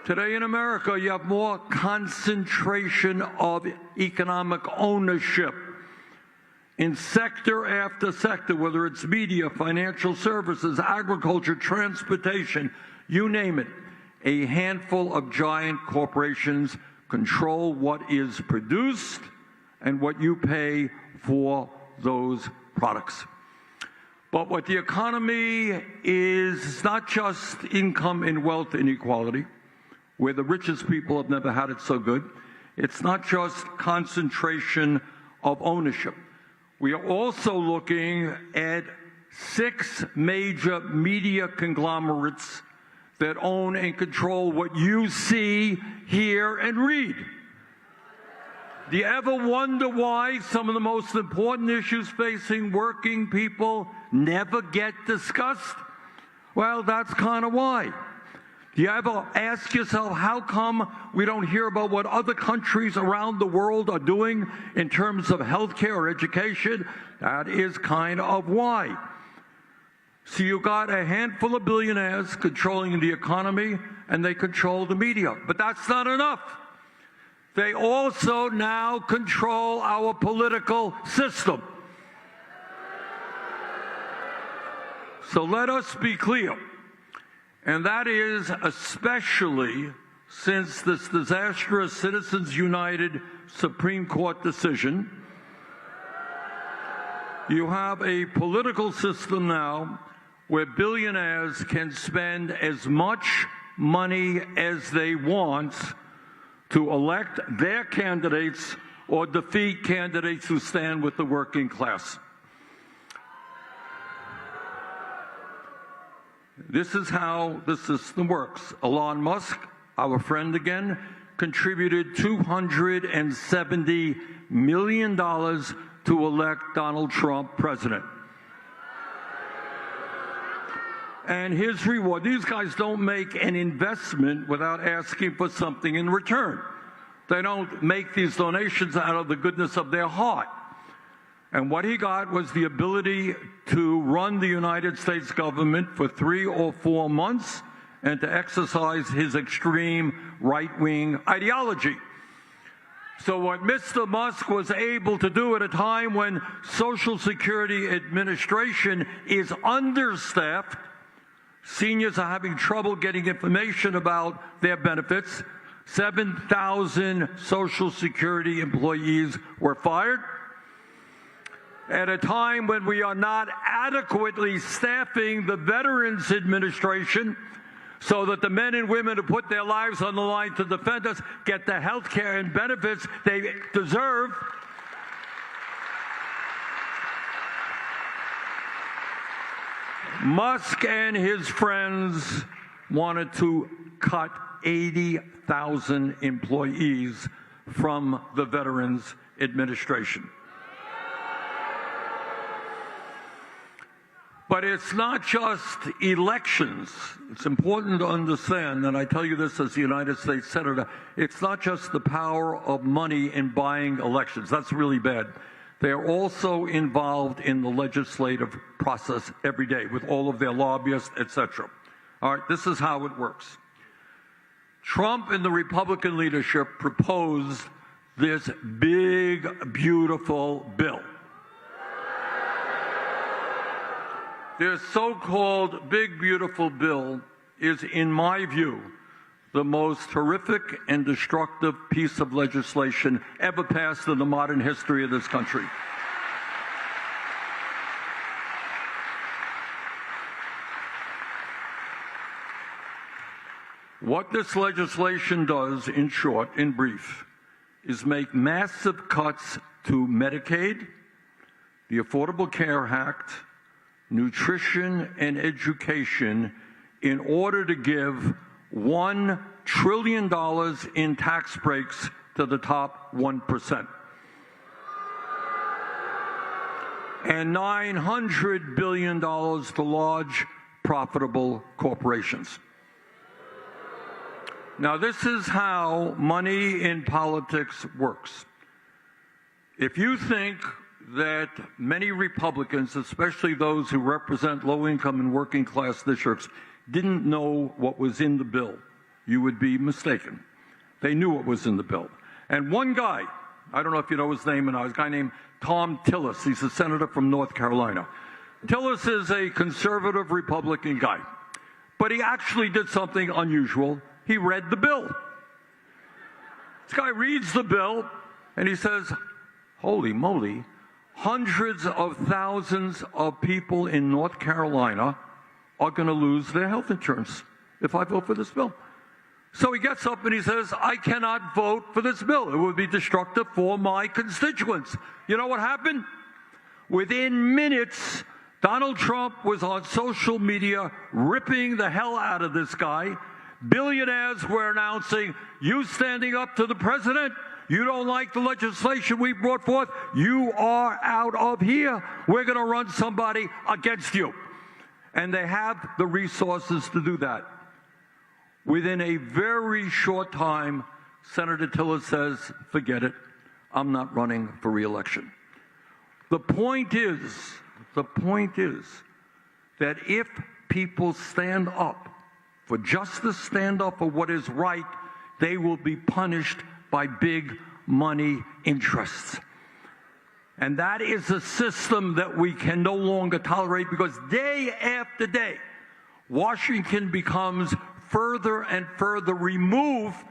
Today in America, you have more concentration of economic ownership in sector after sector, whether it's media, financial services, agriculture, transportation, you name it. A handful of giant corporations control what is produced and what you pay for those products. But what the economy is not just income and wealth inequality, where the richest people have never had it so good. It's not just concentration of ownership. We are also looking at 6 major media conglomerates that own and control what you see, hear, and read. Do you ever wonder why some of the most important issues facing working people never get discussed? Well, that's kind of why. Do you ever ask yourself, how come we don't hear about what other countries around the world are doing in terms of healthcare or education? That is kind of why. So you got a handful of billionaires controlling the economy, and they control the media. But that's not enough. They also now control our political system. So let us be clear. And that is especially since this disastrous Citizens United Supreme Court decision. You have a political system now where billionaires can spend as much money as they want to elect their candidates or defeat candidates who stand with the working class. This is how the system works. Elon Musk, our friend again, contributed $270 million to elect Donald Trump president. And his reward, these guys don't make an investment without asking for something in return. They don't make these donations out of the goodness of their heart. And what he got was the ability to run the United States government for 3 or 4 months and to exercise his extreme right-wing ideology. So what Mr. Musk was able to do at a time when Social Security Administration is understaffed, seniors are having trouble getting information about their benefits, 7,000 Social Security employees were fired. At a time when we are not adequately staffing the Veterans Administration so that the men and women who put their lives on the line to defend us get the health care and benefits they deserve. Musk and his friends wanted to cut 80,000 employees from the Veterans Administration. But it's not just elections. It's important to understand, and I tell you this as the United States Senator, it's not just the power of money in buying elections. That's really bad. They're also involved in the legislative process every day with all of their lobbyists, etc. All right, this is how it works. Trump and the Republican leadership proposed this big, beautiful bill. Their so-called big, beautiful bill is, in my view, the most horrific and destructive piece of legislation ever passed in the modern history of this country. What this legislation does, in short, in brief, is make massive cuts to Medicaid, the Affordable Care Act, nutrition and education in order to give $1 trillion in tax breaks to the top 1%. And $900 billion to large, profitable corporations. Now, this is how money in politics works. If you think that many Republicans, especially those who represent low-income and working-class districts, didn't know what was in the bill, you would be mistaken. They knew what was in the bill. And one guy, I don't know if you know his name or not, a guy named Tom Tillis. He's a senator from North Carolina. Tillis is a conservative Republican guy, but he actually did something unusual. He read the bill. This guy reads the bill, and he says, holy moly, hundreds of thousands of people in North Carolina are going to lose their health insurance if I vote for this bill. So he gets up and he says, I cannot vote for this bill. It would be destructive for my constituents. You know what happened? Within minutes, Donald Trump was on social media ripping the hell out of this guy. Billionaires were announcing, you standing up to the president, you don't like the legislation we brought forth, you are out of here. We're going to run somebody against you. And they have the resources to do that. Within a very short time, Senator Tillis says, forget it, I'm not running for re-election. The point is that if people stand up for justice, stand up for what is right, they will be punished by big money interests. And that is a system that we can no longer tolerate, because day after day, Washington becomes further and further removed